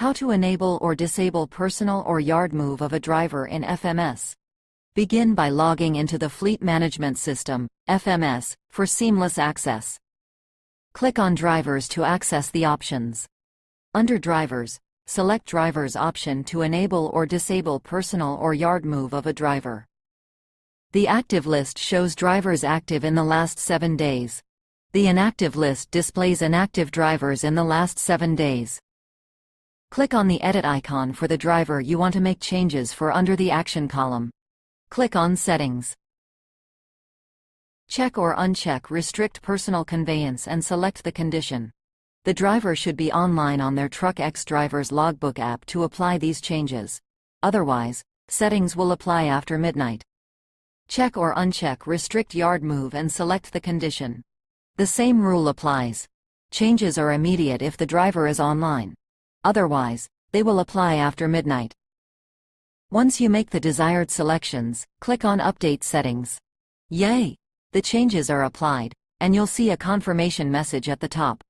How to enable or disable personal or yard move of a driver in FMS. Begin by logging into the Fleet Management System, FMS, for seamless access. Click on Drivers to access the options. Under Drivers, select Drivers option to enable or disable personal or yard move of a driver. The active list shows drivers active in the last 7 days. The inactive list displays inactive drivers in the last 7 days. Click on the edit icon for the driver you want to make changes for under the Action column. Click on Settings. Check or uncheck Restrict Personal Conveyance and select the condition. The driver should be online on their TruckX driver's logbook app to apply these changes. Otherwise, settings will apply after midnight. Check or uncheck Restrict Yard Move and select the condition. The same rule applies. Changes are immediate if the driver is online. Otherwise, they will apply after midnight. Once you make the desired selections, click on Update Settings. Yay! The changes are applied, and you'll see a confirmation message at the top.